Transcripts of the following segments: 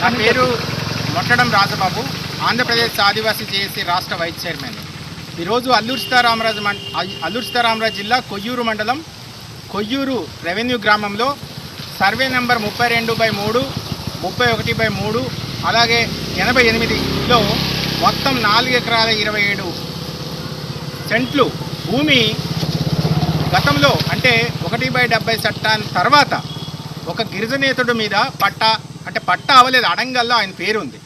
నా పేరు మొట్టడం రాజబాబు, ఆంధ్రప్రదేశ్ ఆదివాసీ జేఏసీ రాష్ట్ర వైస్ చైర్మన్. ఈరోజు అల్లూరు సీతారామరాజు జిల్లా కొయ్యూరు మండలం కొయ్యూరు రెవెన్యూ గ్రామంలో సర్వే నెంబర్ 32/3, 31/3 అలాగే 88లో మొత్తం 4 ఎకరాల 27 సెంట్లు భూమి గతంలో అంటే 1/70 చట్టాన్ని తర్వాత ఒక గిరిజనేతుడి మీద పట్టా అవ్వలేదు, అడంగల్లో ఆయన పేరు ఉంది.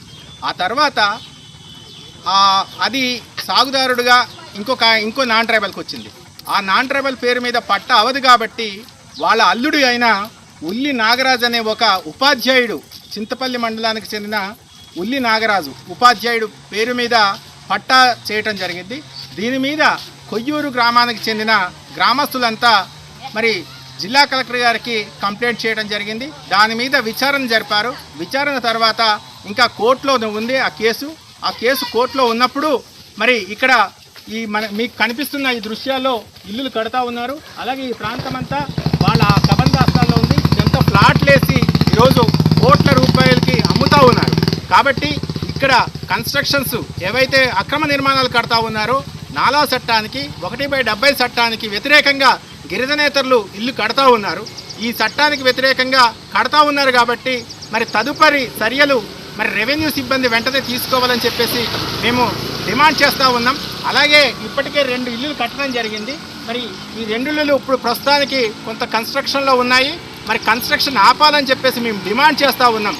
ఆ తర్వాత అది సాగుదారుడుగా ఇంకో నాన్ ట్రైబల్కి వచ్చింది. ఆ నాన్ ట్రైబల్ పేరు మీద పట్టా అవ్వదు కాబట్టి వాళ్ళ అల్లుడు అయిన ఉల్లి నాగరాజు అనే ఒక ఉపాధ్యాయుడు, చింతపల్లి మండలానికి చెందిన ఉల్లి నాగరాజు ఉపాధ్యాయుడు పేరు మీద పట్టా చేయటం జరిగింది. దీని మీద కొయ్యూరు గ్రామానికి చెందిన గ్రామస్తులంతా మరి జిల్లా కలెక్టర్ గారికి కంప్లైంట్ చేయడం జరిగింది. దాని మీద విచారణ జరిపారు. విచారణ తర్వాత ఇంకా కోర్టులో ఉంది ఆ కేసు కోర్టులో ఉన్నప్పుడు మరి ఇక్కడ మీకు కనిపిస్తున్న ఈ దృశ్యాల్లో ఇల్లులు కడతా ఉన్నారు. అలాగే ఈ ప్రాంతం అంతా వాళ్ళ కబందాస్తాల్లో ఉంది. ఎంత ప్లాట్లేసి ఈరోజు కోట్ల రూపాయలకి అమ్ముతూ ఉన్నారు. కాబట్టి ఇక్కడ కన్స్ట్రక్షన్స్ ఏవైతే అక్రమ నిర్మాణాలు కడతా ఉన్నారో నాలా చట్టానికి 1/70 చట్టానికి వ్యతిరేకంగా గిరిజనేతరులు ఇల్లు కడతా ఉన్నారు. ఈ చట్టానికి వ్యతిరేకంగా కడతా ఉన్నారు కాబట్టి మరి తదుపరి చర్యలు మరి రెవెన్యూ సిబ్బంది వెంటనే తీసుకోవాలని చెప్పేసి మేము డిమాండ్ చేస్తూ ఉన్నాం. అలాగే ఇప్పటికే 2 ఇల్లులు కట్టడం జరిగింది. మరి ఈ 2 ఇల్లులు ఇప్పుడు ప్రస్తుతానికి కొంత కన్స్ట్రక్షన్లో ఉన్నాయి. మరి కన్స్ట్రక్షన్ ఆపాలని చెప్పేసి మేము డిమాండ్ చేస్తూ ఉన్నాం.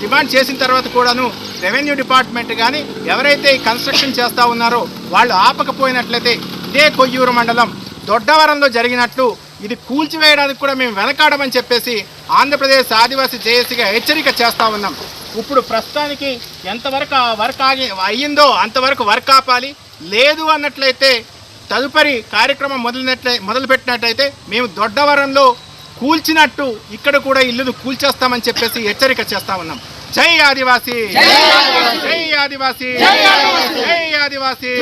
డిమాండ్ చేసిన తర్వాత కూడాను రెవెన్యూ డిపార్ట్మెంట్ కానీ ఎవరైతే ఈ కన్స్ట్రక్షన్ చేస్తూ ఉన్నారో వాళ్ళు ఆపకపోయినట్లయితే ఇదే కొయ్యూరు మండలం దొడ్డవరంలో జరిగినట్లు ఇది కూల్చివేయడానికి కూడా మేము వెనకాడమని చెప్పేసి ఆంధ్రప్రదేశ్ ఆదివాసీ జేఏసీగా హెచ్చరిక చేస్తూ ఉన్నాం. ఇప్పుడు ప్రస్తుతానికి ఎంతవరకు వర్క్ అయ్యిందో అంతవరకు వర్క్ ఆపాలి. లేదు అన్నట్లయితే తదుపరి కార్యక్రమం మొదలుపెట్టినట్టయితే మేము దొడ్డవరంలో కూల్చినట్టు ఇక్కడ కూడా ఇల్లును కూల్చేస్తామని చెప్పేసి హెచ్చరిక చేస్తా ఉన్నాం. జై ఆదివాసీ, జై ఆదివాసీ, జై ఆదివాసీ.